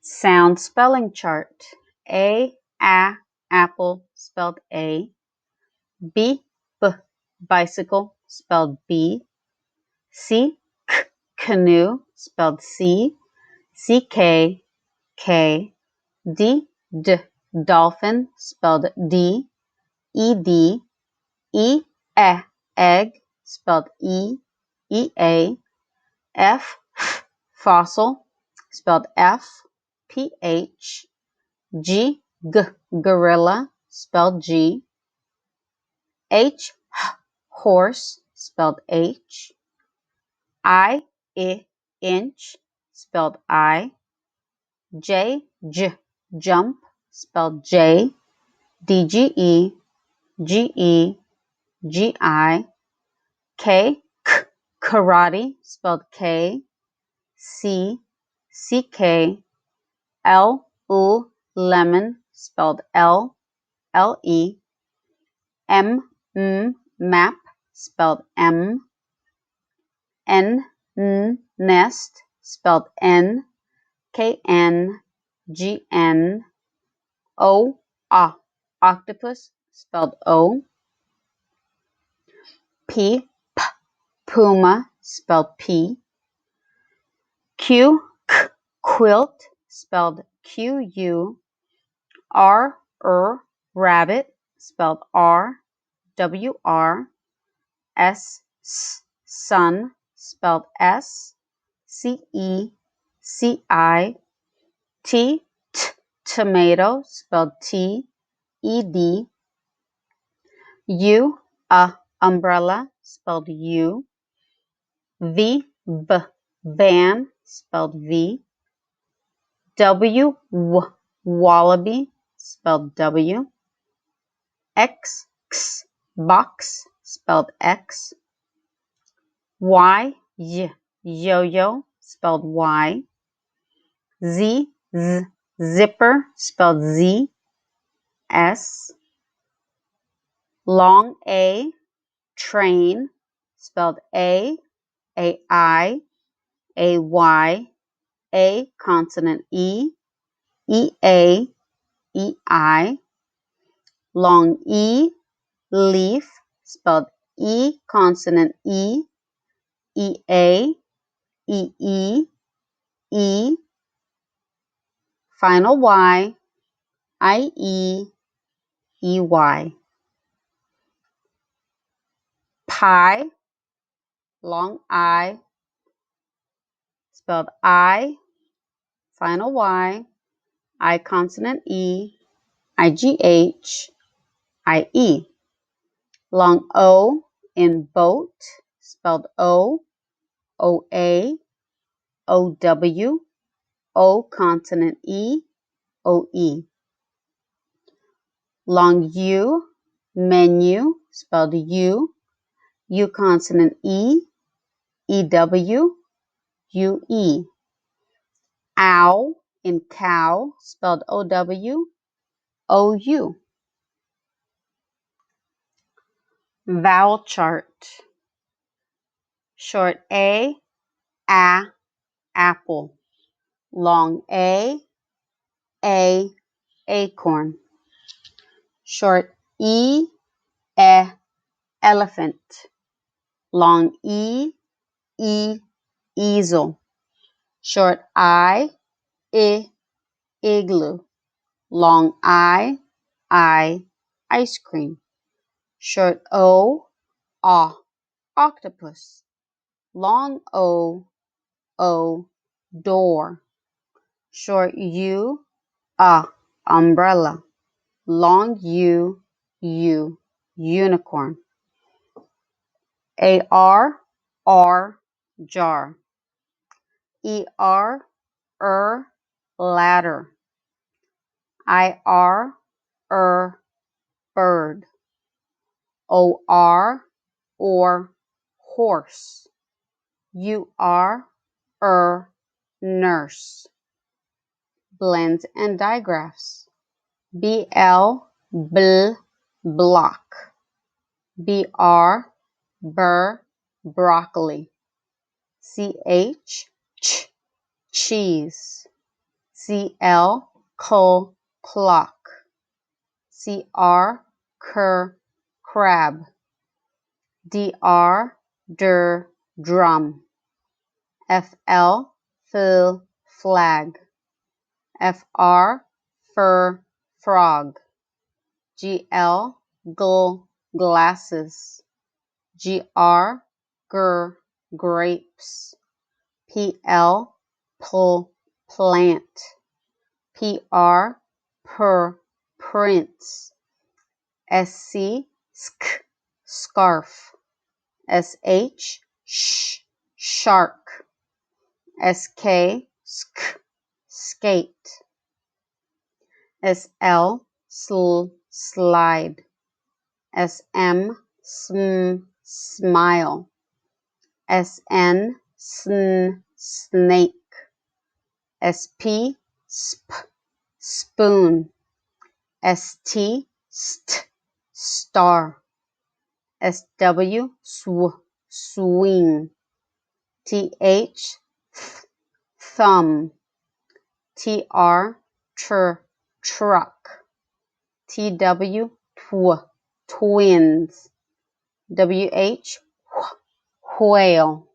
Sound spelling chart. A, apple, spelled A. B, bicycle, spelled B. C, canoe, spelled C. C, K. D, dolphin, spelled D. E, egg, spelled E. A. F, fossil, spelled F. PH. G, gorilla, spelled G. H, horse, spelled H. I, inch, spelled I. J, jump, spelled J. D, GI. K, karate, spelled K. C, CK. L, lemon, spelled L. LE. M, map, spelled M. N, nest, spelled N. KN, GN. O, octopus, spelled O. P, puma, spelled P. Q, quilt, spelled QU. R, rabbit, spelled R. WR. S, sun, spelled S. CI. T, tomato, spelled TED. U, umbrella, spelled U. V, van, spelled V. W, wallaby, spelled W. X, box, spelled X. Y, yo-yo, spelled Y. Z, zipper, spelled Z. S. Long A, train, spelled AI, AY. A, consonant EA, EI. Long E, leaf, spelled E, consonant EA, EE. Final Y, EY. Pie, long I, spelled I, final Y, I consonant IGH, IE. Long O in boat, spelled OA, OW, O consonant OE. Long U, menu, spelled U consonant EW, UE. Ow in cow, spelled OW, OU. Vowel chart. Short A, apple. Long A, acorn. Short E, elephant. Long E, easel. Short I, igloo. Long I, ice cream. Short O, octopus. Long O, door. Short U, umbrella. Long U, unicorn. AR, jar. ER, ladder. IR, bird. OR, horse. UR, nurse. Blends and digraphs. BL, block. BR, broccoli. CH, cheese. CL, clock. CR, crab. DR, drum. FL, flag. FR, frog. GL, glasses. GR, grapes. PL, plant. PR, prince. SC, scarf. SH, shark. SK, skate. SL, slide. SM, smile. SN, snake. SP, spoon. ST, star. SW, swing. TH, thumb. TR, truck. TW, twins. WH, whale.